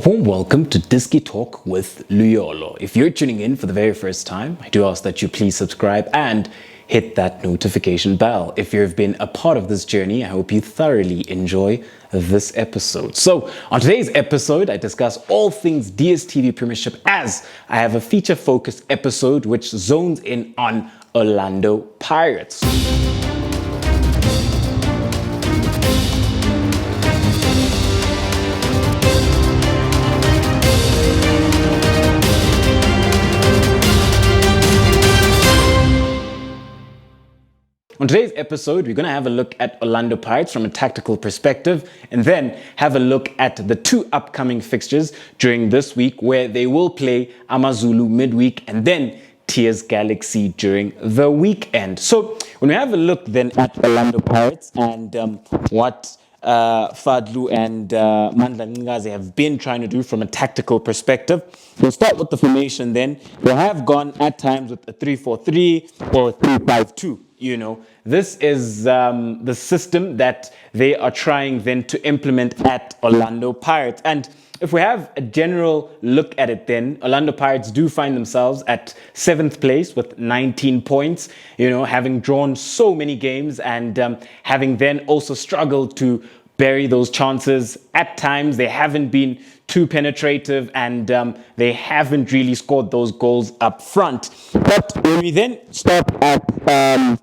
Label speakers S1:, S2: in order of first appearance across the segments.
S1: Warm welcome to Disky Talk with Luyolo. If you're tuning in for the very first time, I do ask that you please subscribe and hit that notification bell. If you've been a part of this journey, I hope you thoroughly enjoy this episode. So on today's episode, I discuss all things Dstv Premiership as I have a feature-focused episode which zones in on Orlando Pirates. On today's episode, we're going to have a look at Orlando Pirates from a tactical perspective and then have a look at the two upcoming fixtures during this week where they will play AmaZulu midweek and then TS Galaxy during the weekend. So when we have a look then at Orlando Pirates and what Fadlu and Mandla Ngazi have been trying to do from a tactical perspective. We'll start with the formation then. They have gone at times with a 3-4-3 or a 3-5-2. You know, this is the system that they are trying then to implement at Orlando Pirates. And if we have a general look at it then, Orlando Pirates do find themselves at 7th place with 19 points, you know, having drawn so many games and having then also struggled to bury those chances. At times, they haven't been too penetrative and they haven't really scored those goals up front. But when we then start at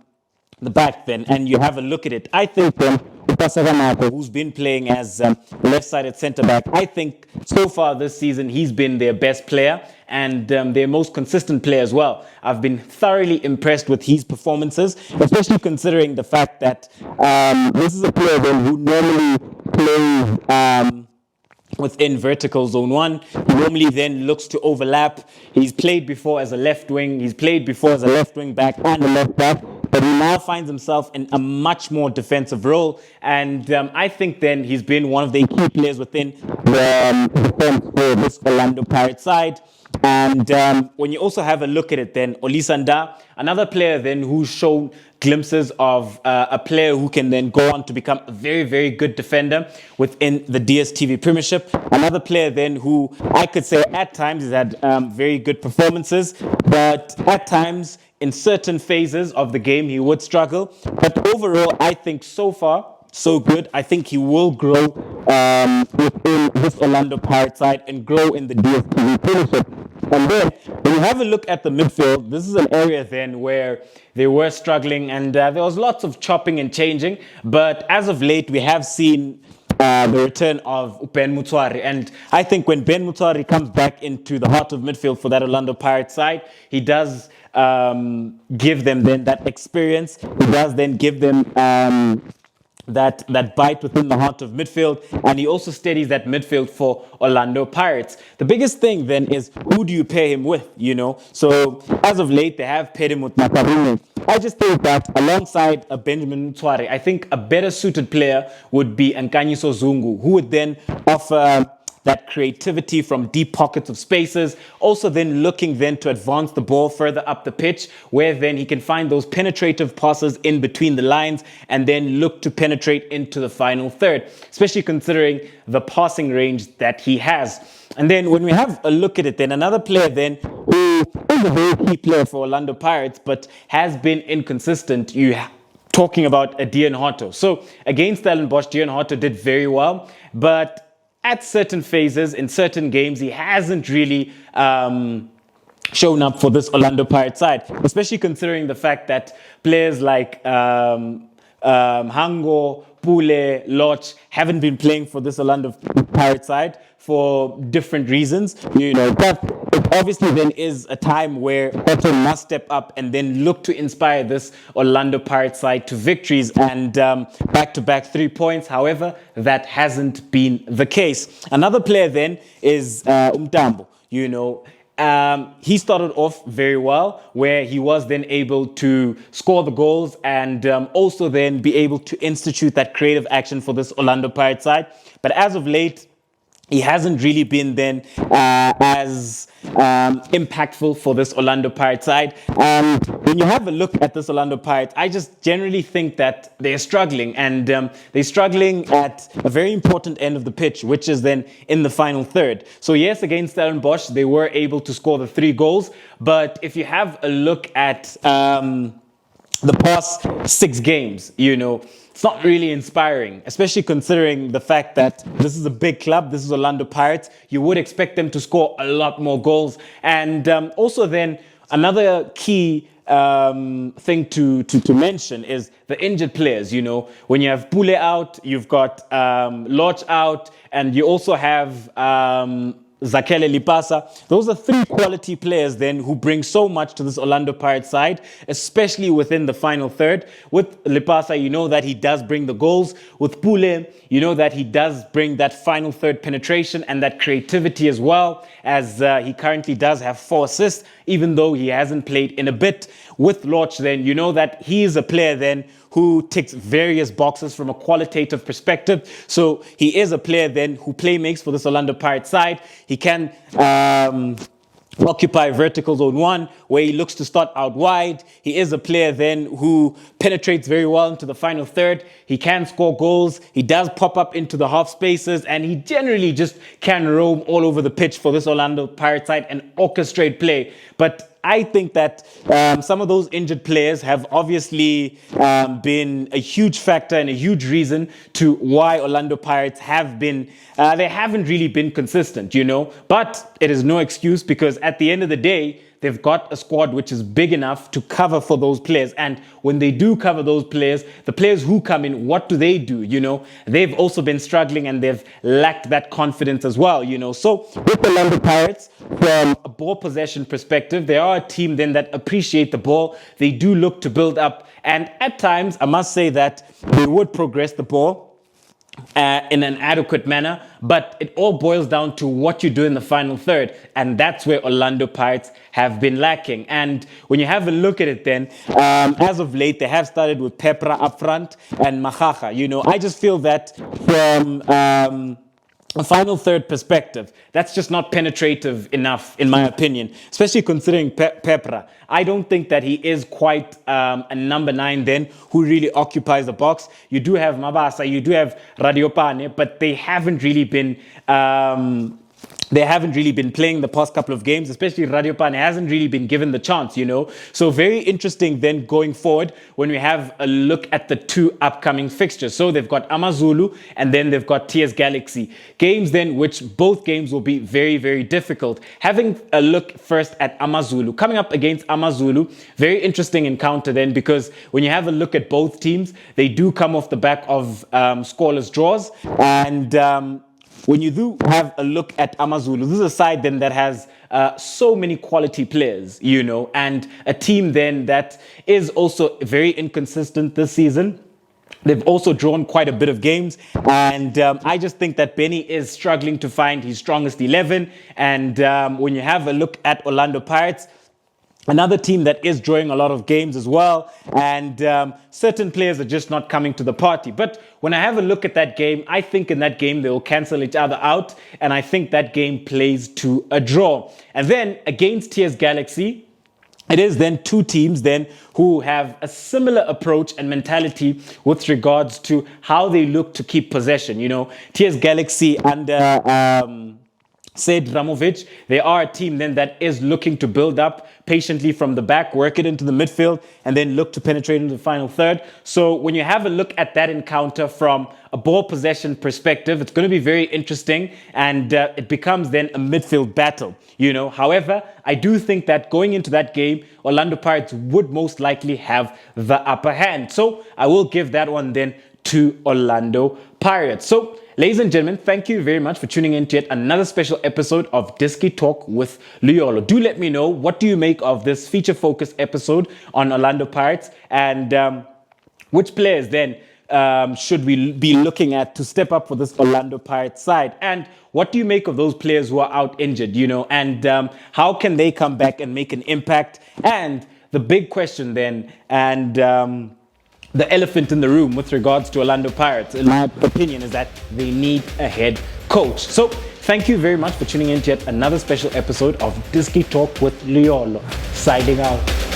S1: the back then and you have a look at it, I think then Mako, who's been playing as left-sided centre-back, I think so far this season he's been their best player and their most consistent player as well. I've been thoroughly impressed with his performances, especially considering the fact that this is a player then who normally plays within vertical zone 1. He normally then looks to overlap. He's played before as a left wing. He's played before as a left wing back and a left back. But he now finds himself in a much more defensive role. And I think then he's been one of the key players within the defense for this Orlando Pirates side. And when you also have a look at it then, Olisanda, another player then who's shown glimpses of a player who can then go on to become a very, very good defender within the Dstv Premiership. Another player then who I could say at times has had very good performances, but at times in certain phases of the game he would struggle. But overall, I think so far, so good. I think he will grow within this Orlando Pirates side and grow in the Dstv Premiership. And then when you have a look at the midfield, this is an area then where they were struggling and there was lots of chopping and changing. But as of late, we have seen the return of Ben Mutswari. And I think when Ben Mutswari comes back into the heart of midfield for that Orlando Pirates side, he does give them then that experience. He does then give them that bite within the heart of midfield, and he also steadies that midfield for Orlando Pirates. The biggest thing then is who do you pair him with, you know? So as of late, they have paired him with Makarune. I just think that alongside a Benjamin Mutswari, I think a better suited player would be Nkanyiso Zungu, who would then offer that creativity from deep pockets of spaces, also then looking then to advance the ball further up the pitch, where then he can find those penetrative passes in between the lines and then look to penetrate into the final third, especially considering the passing range that he has. And then when we have a look at it then, another player then who is a very key player for Orlando Pirates, but has been inconsistent, talking about Dian Hotto. So against Stellenbosch, Dian Hotto did very well, but at certain phases, in certain games, he hasn't really shown up for this Orlando Pirates side, especially considering the fact that players like Hango, Pule, Loch haven't been playing for this Orlando Pirates side for different reasons. You know, but it obviously then is a time where Hotto must step up and then look to inspire this Orlando Pirates side to victories and back-to-back 3 points. However, that hasn't been the case. Another player then is Mntambo. You know, he started off very well, where he was then able to score the goals and also then be able to institute that creative action for this Orlando Pirates side. But as of late, he hasn't really been then as impactful for this Orlando Pirates side. And when you have a look at this Orlando Pirates, I just generally think that they're struggling, and they're struggling at a very important end of the pitch, which is then in the final third. So yes, against Stellenbosch, they were able to score the 3 goals, but if you have a look at the past 6 games, it's not really inspiring, especially considering the fact that this is a big club. This is Orlando Pirates. You would expect them to score a lot more goals. And also then another key thing to mention is the injured players. When you have Pule out, you've got Lodge out, and you also have Zakele Lipasa. Those are 3 quality players then who bring so much to this Orlando Pirates side, especially within the final third. With Lipasa, you know that he does bring the goals. With Pule, you know that he does bring that final third penetration and that creativity as well, as he currently does have 4 assists, even though he hasn't played in a bit. With Lodge, then, you know that he is a player then who ticks various boxes from a qualitative perspective. So he is a player then who makes for this Orlando Pirates side. He can occupy vertical zone 1, where he looks to start out wide. He is a player then who penetrates very well into the final third. He can score goals. He does pop up into the half spaces, and he generally just can roam all over the pitch for this Orlando Pirates side and orchestrate play. But I think that some of those injured players have obviously been a huge factor and a huge reason to why Orlando Pirates have been, they haven't really been consistent, But it is no excuse, because at the end of the day, they've got a squad which is big enough to cover for those players. And when they do cover those players, the players who come in, what do? They've also been struggling, and they've lacked that confidence as well, So with the Orlando Pirates, from a ball possession perspective, they are a team then that appreciate the ball. They do look to build up. And at times, I must say that they would progress the ball in an adequate manner, but it all boils down to what you do in the final third, and that's where Orlando Pirates have been lacking. And when you have a look at it then, as of late, they have started with Pepra up front and Mahacha. I just feel that from a final third perspective, that's just not penetrative enough, in my opinion, especially considering Pepra. I don't think that he is quite a number 9 then who really occupies the box. You do have Mabasa, you do have Radiopane, but they haven't really been playing the past couple of games, especially Radiopane hasn't really been given the chance, So very interesting then going forward when we have a look at the 2 upcoming fixtures. So they've got AmaZulu, and then they've got TS Galaxy. Games then which both games will be very, very difficult. Having a look first at AmaZulu. Coming up against AmaZulu, very interesting encounter then, because when you have a look at both teams, they do come off the back of scoreless draws. And when you do have a look at AmaZulu, this is a side then that has so many quality players, and a team then that is also very inconsistent this season. They've also drawn quite a bit of games, and I just think that Benny is struggling to find his strongest 11. And when you have a look at Orlando Pirates, another team that is drawing a lot of games as well, and certain players are just not coming to the party. But when I have a look at that game, I think in that game they will cancel each other out, and I think that game plays to a draw. And then against TS Galaxy, it is then 2 teams then who have a similar approach and mentality with regards to how they look to keep possession. TS Galaxy under Said Ramovic, they are a team then that is looking to build up patiently from the back, work it into the midfield, and then look to penetrate into the final third. So when you have a look at that encounter from a ball possession perspective, it's going to be very interesting, and it becomes then a midfield battle, However, I do think that going into that game, Orlando Pirates would most likely have the upper hand. So I will give that one then to Orlando Pirates. So, ladies and gentlemen, thank you very much for tuning in to yet another special episode of Diski Talk with Luyolo. Do let me know, what do you make of this feature-focused episode on Orlando Pirates, and which players then should we be looking at to step up for this Orlando Pirates side? And what do you make of those players who are out injured, and how can they come back and make an impact? And the big question then, and the elephant in the room with regards to Orlando Pirates, in my opinion, is that they need a head coach. So Thank you very much for tuning in to yet another special episode of Disky Talk with Liolo. Signing out.